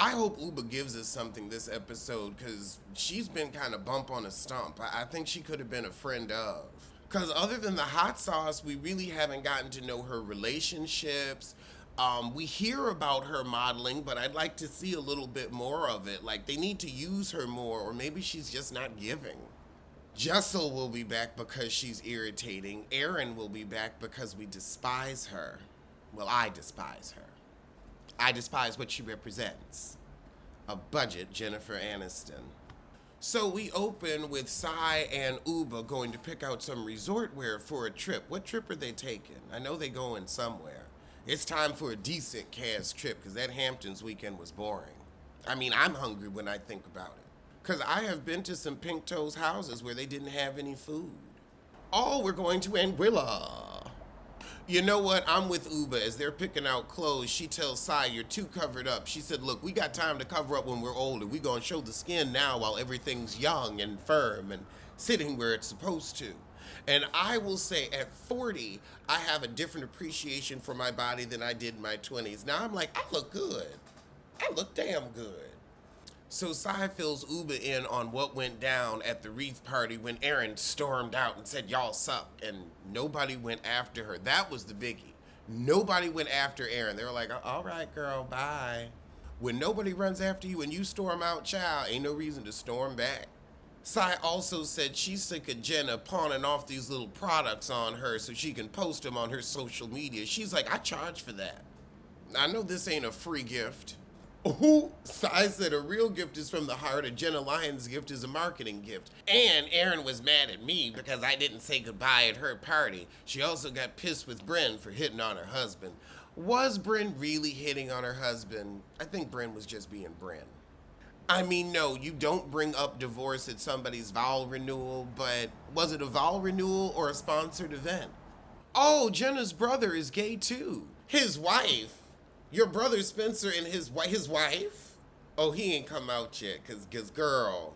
I hope Uba gives us something this episode because she's been kind of bump on a stump. I think she could have been a friend of. Because other than the hot sauce, we really haven't gotten to know her relationships. We hear about her modeling, but I'd like to see a little bit more of it. Like, they need to use her more, or maybe she's just not giving. Jessel will be back because she's irritating. Erin will be back because we despise her. Well, I despise her. I despise what she represents. A budget Jennifer Aniston. So we open with Sai and Uba going to pick out some resort wear for a trip. What trip are they taking? I know they going somewhere. It's time for a decent cast trip because that Hamptons weekend was boring. I mean, I'm hungry when I think about it. Because I have been to some Pink Toes houses where they didn't have any food. Oh, we're going to Anguilla. You know what? I'm with Uba. As they're picking out clothes, she tells Sai, you're too covered up. She said, look, we got time to cover up when we're older. We gonna show the skin now while everything's young and firm and sitting where it's supposed to. And I will say at 40, I have a different appreciation for my body than I did in my 20s. Now I'm like, I look good. I look damn good. So Sai fills Uba in on what went down at the wreath party when Erin stormed out and said, y'all suck, and nobody went after her. That was the biggie. Nobody went after Erin. They were like, all right, girl, bye. When nobody runs after you and you storm out, child, ain't no reason to storm back. Sai also said she's sick of Jenna pawning off these little products on her so she can post them on her social media. She's like, I charge for that. I know this ain't a free gift. Ooh, Sai said a real gift is from the heart. A Jenna Lyons gift is a marketing gift. And Erin was mad at me because I didn't say goodbye at her party. She also got pissed with Bryn for hitting on her husband. Was Bryn really hitting on her husband? I think Bryn was just being Bryn. I mean, no, you don't bring up divorce at somebody's vow renewal, but was it a vow renewal or a sponsored event? Oh, Jenna's brother is gay too. His wife. Your brother Spencer and his wife? Oh, he ain't come out yet, cause girl.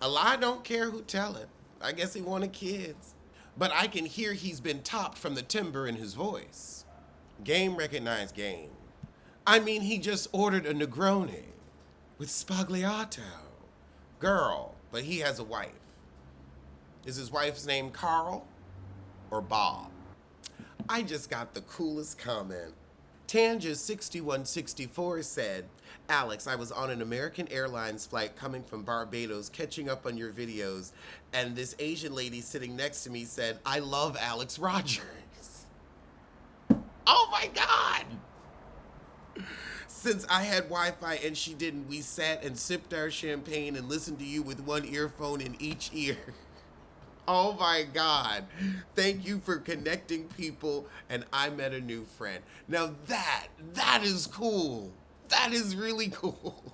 A lie don't care who tell it. I guess he wanted kids. But I can hear he's been topped from the timbre in his voice. Game recognized game. I mean, he just ordered a Negroni with Spagliato. Girl, but he has a wife. Is his wife's name Carl or Bob? I just got the coolest comment. Tanja6164 said, Alex, I was on an American Airlines flight coming from Barbados, catching up on your videos, and this Asian lady sitting next to me said, I love Alex Rodgers. Oh my God! Since I had Wi-Fi and she didn't, we sat and sipped our champagne and listened to you with one earphone in each ear. Oh my God. Thank you for connecting people, and I met a new friend. Now that is cool. That is really cool.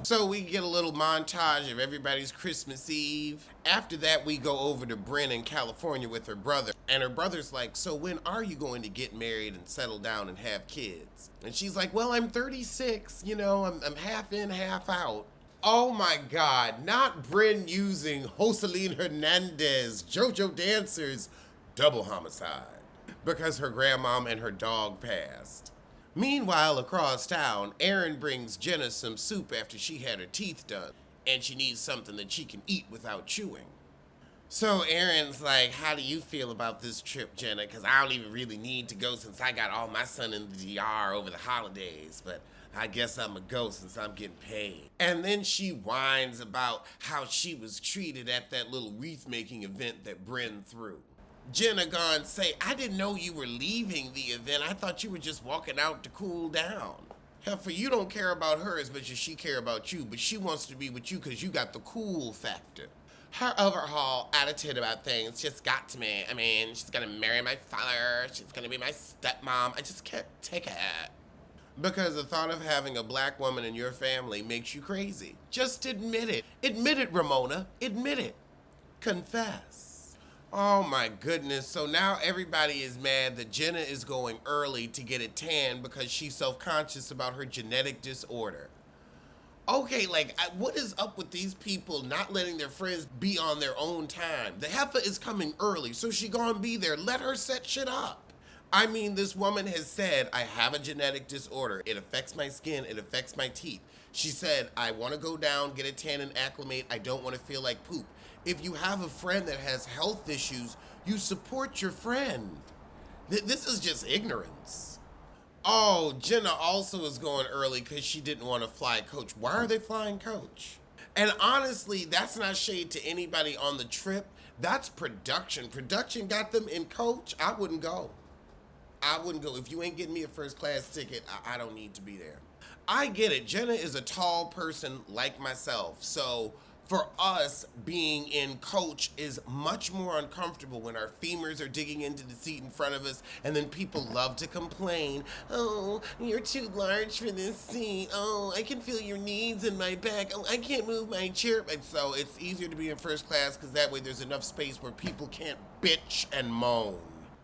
So we get a little montage of everybody's Christmas Eve. After that, we go over to Bryn in California with her brother. And her brother's like, so when are you going to get married and settle down and have kids? And she's like, well, I'm 36. You know, I'm half in, half out. Oh my God, not Bryn using Joseline Hernandez, JoJo Dancers, double homicide, because her grandmom and her dog passed. Meanwhile, across town, Erin brings Jenna some soup after she had her teeth done, and she needs something that she can eat without chewing. So Erin's like, how do you feel about this trip, Jenna? Because I don't even really need to go since I got all my son in the DR over the holidays, but I guess I'm a go since I'm getting paid. And then she whines about how she was treated at that little wreath-making event that Bryn threw. Jenna gone say, I didn't know you were leaving the event. I thought you were just walking out to cool down. Heifer, you don't care about her as much as she care about you, but she wants to be with you because you got the cool factor. Her overall attitude about things just got to me. I mean, she's gonna marry my father. She's gonna be my stepmom. I just can't take it. Because the thought of having a black woman in your family makes you crazy. Just admit it. Admit it, Ramona. Admit it. Confess. Oh my goodness. So now everybody is mad that Jenna is going early to get a tan because she's self-conscious about her genetic disorder. Okay, like, what is up with these people not letting their friends be on their own time? The heifer is coming early, so she gonna be there. Let her set shit up. I mean, this woman has said, I have a genetic disorder. It affects my skin, it affects my teeth. She said, I want to go down, get a tan, and acclimate. I don't want to feel like poop. If you have a friend that has health issues, you support your friend. This is just ignorance. Oh, Jenna also is going early because she didn't want to fly coach. Why are they flying coach? And honestly, that's not shade to anybody on the trip. That's production. Production got them in coach. I wouldn't go. I wouldn't go. If you ain't getting me a first class ticket, I don't need to be there. I get it. Jenna is a tall person like myself. So for us, being in coach is much more uncomfortable when our femurs are digging into the seat in front of us, and then people love to complain. Oh, you're too large for this seat. Oh, I can feel your knees in my back. Oh, I can't move my chair. And so it's easier to be in first class because that way there's enough space where people can't bitch and moan.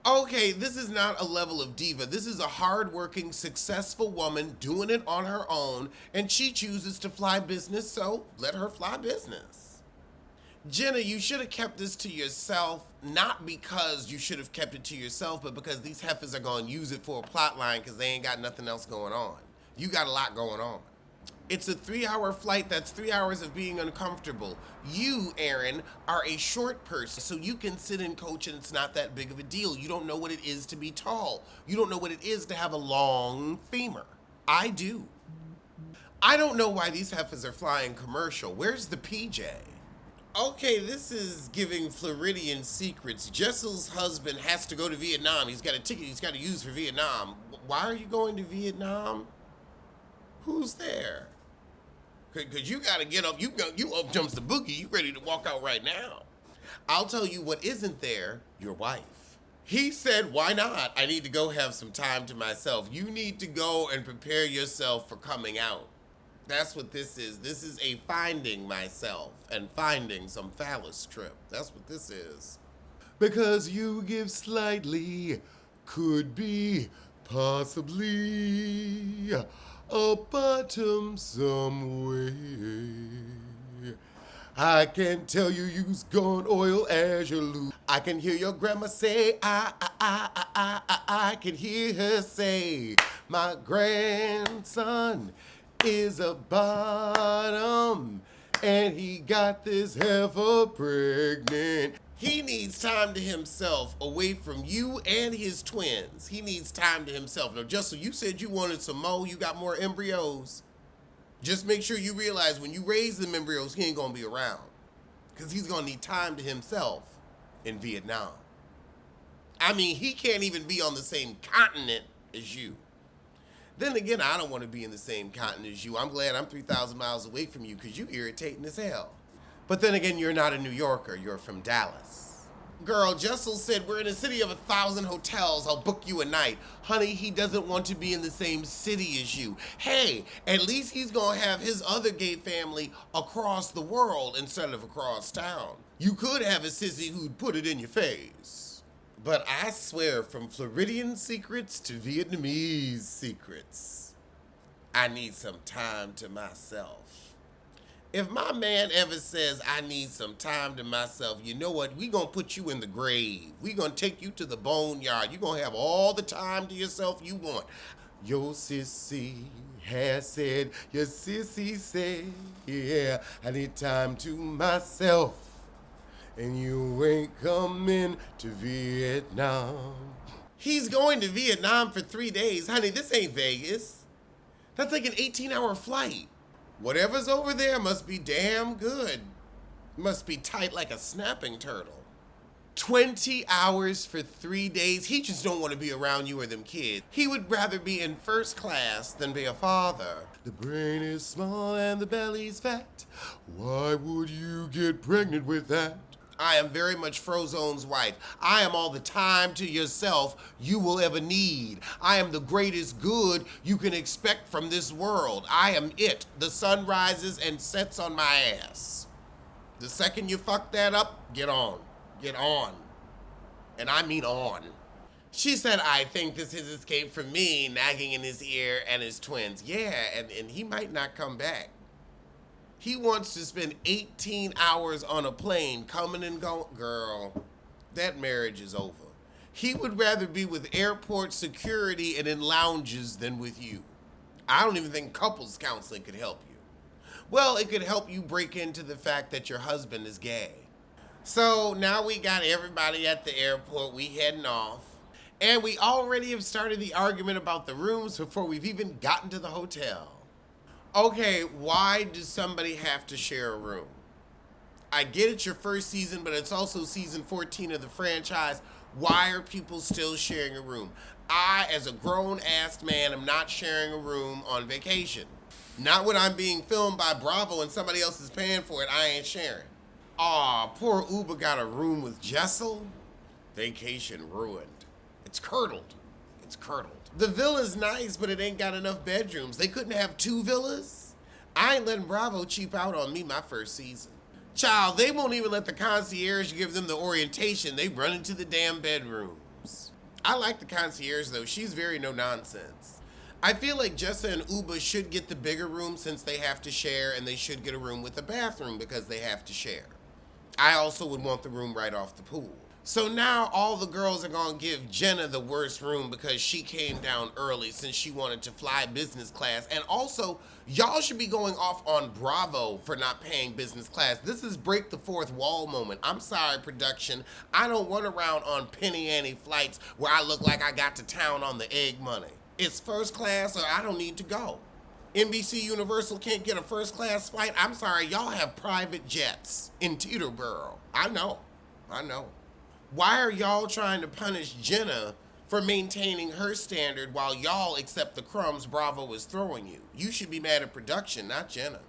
Okay, this is not a level of diva. This is a hardworking, successful woman doing it on her own, and she chooses to fly business, so let her fly business. Jenna, you should have kept this to yourself, not because you should have kept it to yourself, but because these heifers are going to use it for a plot line because they ain't got nothing else going on. You got a lot going on. It's a 3-hour flight. That's 3 hours of being uncomfortable. You, Aaron, are a short person, so you can sit in coach and it's not that big of a deal. You don't know what it is to be tall. You don't know what it is to have a long femur. I do. I don't know why these heifers are flying commercial. Where's the PJ? Okay, this is giving Floridian secrets. Jessel's husband has to go to Vietnam. He's got a ticket he's got to use for Vietnam. Why are you going to Vietnam? Who's there? Because you got to get up. You up jumps the boogie. You ready to walk out right now. I'll tell you what isn't there, your wife. He said, why not? I need to go have some time to myself. You need to go and prepare yourself for coming out. That's what this is. This is a finding myself and finding some phallus trip. That's what this is. Because you give slightly, could be, possibly, a bottom some way. I can tell you use gun oil as your lube. I can hear your grandma say, I can hear her say, my grandson is a bottom, and he got this heifer pregnant. He needs time to himself away from you and his twins. He needs time to himself. Now, Justin, you said you wanted some more. You got more embryos. Just make sure you realize when you raise them embryos, he ain't going to be around. Because he's going to need time to himself in Vietnam. I mean, he can't even be on the same continent as you. Then again, I don't want to be in the same continent as you. I'm glad I'm 3,000 miles away from you because you irritating as hell. But then again, you're not a New Yorker. You're from Dallas. Girl, Jessel said, we're in a city of 1,000 hotels. I'll book you a night. Honey, he doesn't want to be in the same city as you. Hey, at least he's going to have his other gay family across the world instead of across town. You could have a sissy who'd put it in your face. But I swear, from Floridian secrets to Vietnamese secrets, I need some time to myself. If my man ever says I need some time to myself, you know what? We gonna put you in the grave. We gonna take you to the boneyard. You gonna have all the time to yourself you want. Your sissy has said, your sissy said, yeah, I need time to myself. And you ain't coming to Vietnam. He's going to Vietnam for 3 days. Honey, this ain't Vegas. That's like an 18-hour flight. Whatever's over there must be damn good. Must be tight like a snapping turtle. 20 hours for 3 days. He just don't want to be around you or them kids. He would rather be in first class than be a father. The brain is small and the belly's fat. Why would you get pregnant with that? I am very much Frozone's wife. I am all the time to yourself you will ever need. I am the greatest good you can expect from this world. I am it. The sun rises and sets on my ass. The second you fuck that up, get on. Get on. And I mean on. She said, I think this is escape from me, nagging in his ear and his twins. Yeah, and he might not come back. He wants to spend 18 hours on a plane coming and going. Girl, that marriage is over. He would rather be with airport security and in lounges than with you. I don't even think couples counseling could help you. Well, it could help you break into the fact that your husband is gay. So now we got everybody at the airport, we heading off. And we already have started the argument about the rooms before we've even gotten to the hotel. Okay, why does somebody have to share a room? I get it's your first season, but it's also season 14 of the franchise. Why are people still sharing a room? I, as a grown-ass man, am not sharing a room on vacation. Not when I'm being filmed by Bravo and somebody else is paying for it, I ain't sharing. Aw, poor Uber got a room with Jessel. Vacation ruined. It's curdled. It's curdled. The villa's nice, but it ain't got enough bedrooms. They couldn't have 2 villas? I ain't letting Bravo cheap out on me my first season. Child, they won't even let the concierge give them the orientation. They run into the damn bedrooms. I like the concierge though. She's very no nonsense. I feel like Jessa and Uba should get the bigger room since they have to share, and they should get a room with a bathroom because they have to share. I also would want the room right off the pool. So now all the girls are gonna give Jenna the worst room because she came down early since she wanted to fly business class. And also, y'all should be going off on Bravo for not paying business class. This is break the fourth wall moment. I'm sorry, production. I don't run around on penny ante flights where I look like I got to town on the egg money. It's first class or I don't need to go. NBC Universal can't get a first class flight. I'm sorry, y'all have private jets in Teterboro. I know. Why are y'all trying to punish Jenna for maintaining her standard while y'all accept the crumbs Bravo is throwing you? You should be mad at production, not Jenna.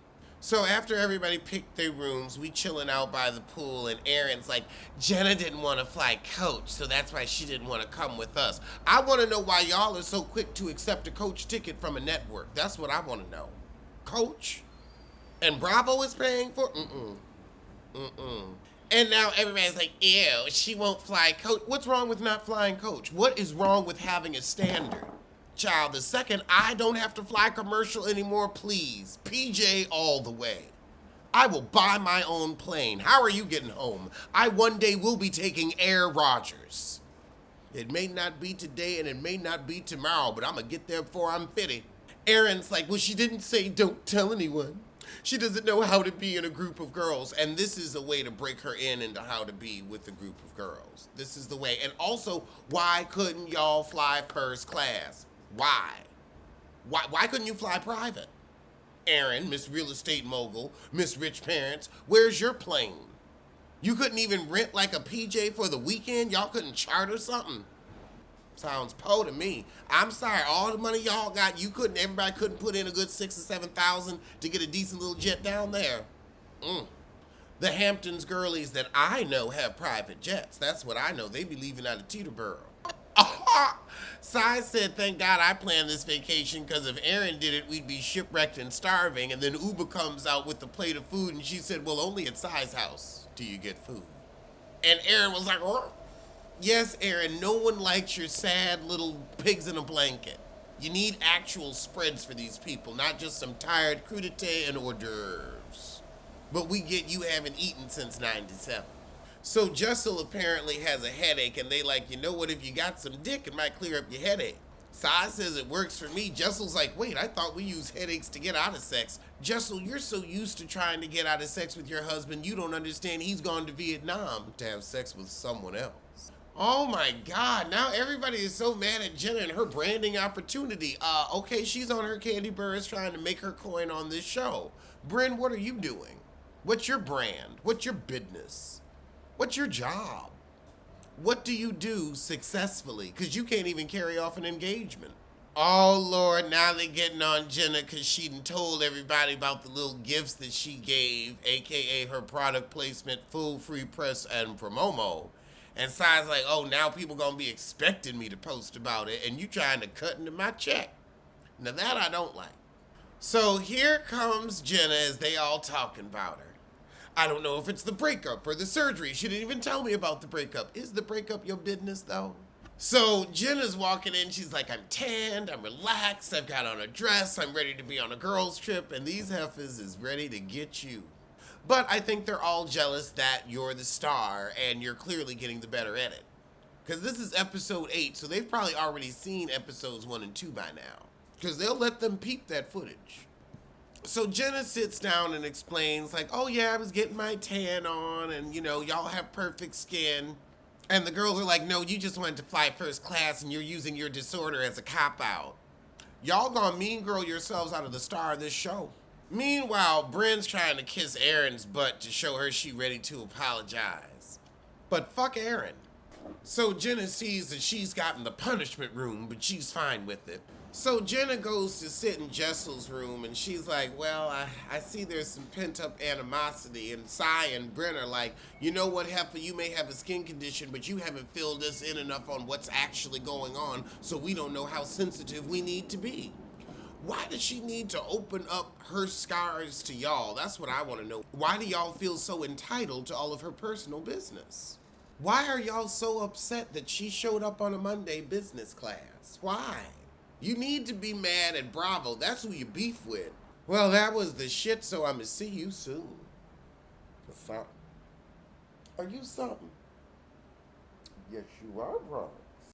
So after everybody picked their rooms, we chilling out by the pool, and Aaron's like, Jenna didn't want to fly coach, so that's why she didn't want to come with us. I want to know why y'all are so quick to accept a coach ticket from a network. That's what I want to know. Coach? And Bravo is paying for? And now everybody's like, ew, she won't fly coach. What's wrong with not flying coach? What is wrong with having a standard? Child, the second I don't have to fly commercial anymore, please, PJ all the way. I will buy my own plane. How are you getting home? I one day will be taking Air Rodgers. It may not be today and it may not be tomorrow, but I'm gonna get there before I'm 50. Aaron's like, well, she didn't say don't tell anyone. She doesn't know how to be in a group of girls, and this is a way to break her into how to be with a group of girls. This is the way. And also, why couldn't y'all fly first class? Why? Why couldn't you fly private? Aaron, Miss Real Estate Mogul, Miss Rich Parents, where's your plane? You couldn't even rent like a PJ for the weekend? Y'all couldn't charter something? Sounds po to me. I'm sorry, all the money y'all got, everybody couldn't put in a good 6,000 or 7,000 to get a decent little jet down there. The Hamptons girlies that I know have private jets. That's what I know. They be leaving out of Teterboro. Sai said, thank God I planned this vacation because if Aaron did it, we'd be shipwrecked and starving. And then Uber comes out with the plate of food and she said, well, only at Sai's house do you get food. And Aaron was like, oh. Yes, Aaron, no one likes your sad little pigs in a blanket. You need actual spreads for these people, not just some tired crudité and hors d'oeuvres. But we get you haven't eaten since 97. So Jessel apparently has a headache, and they like, you know what, if you got some dick, it might clear up your headache. Sai says it works for me. Jessel's like, wait, I thought we use headaches to get out of sex. Jessel, you're so used to trying to get out of sex with your husband, you don't understand he's gone to Vietnam to have sex with someone else. Oh my God, now everybody is so mad at Jenna and her branding opportunity. Okay, she's on her candy bars trying to make her coin on this show. Bryn, what are you doing? What's your brand? What's your business? What's your job? What do you do successfully? Because you can't even carry off an engagement. Oh Lord, now they're getting on Jenna because she done told everybody about the little gifts that she gave, aka her product placement, full free press and promomo. And Sai's like, oh, now people gonna be expecting me to post about it, and you trying to cut into my check. Now that I don't like. So here comes Jenna as they all talking about her. I don't know if it's the breakup or the surgery. She didn't even tell me about the breakup. Is the breakup your business though? So Jenna's walking in, she's like, I'm tanned, I'm relaxed, I've got on a dress, I'm ready to be on a girls trip, and these heifers is ready to get you. But I think they're all jealous that you're the star and you're clearly getting the better edit. Because this is episode 8, so they've probably already seen episodes 1 and 2 by now. Because they'll let them peep that footage. So Jenna sits down and explains, like, oh yeah, I was getting my tan on, and you know, y'all have perfect skin. And the girls are like, no, you just wanted to fly first class and you're using your disorder as a cop-out. Y'all gonna mean girl yourselves out of the star of this show. Meanwhile, Bryn's trying to kiss Erin's butt to show her she ready to apologize. But fuck Erin. So Jenna sees that she's gotten the punishment room, but she's fine with it. So Jenna goes to sit in Jessel's room, and she's like, well, I see there's some pent-up animosity. And Sai and Bryn are like, you know what, Heifer, you may have a skin condition, but you haven't filled us in enough on what's actually going on, so we don't know how sensitive we need to be. Why does she need to open up her scars to y'all? That's what I want to know. Why do y'all feel so entitled to all of her personal business? Why are y'all so upset that she showed up on a Monday business class? Why? You need to be mad at Bravo. That's who you beef with. Well, that was the shit, so I'ma see you soon. Something. Are you something? Yes, you are, bro.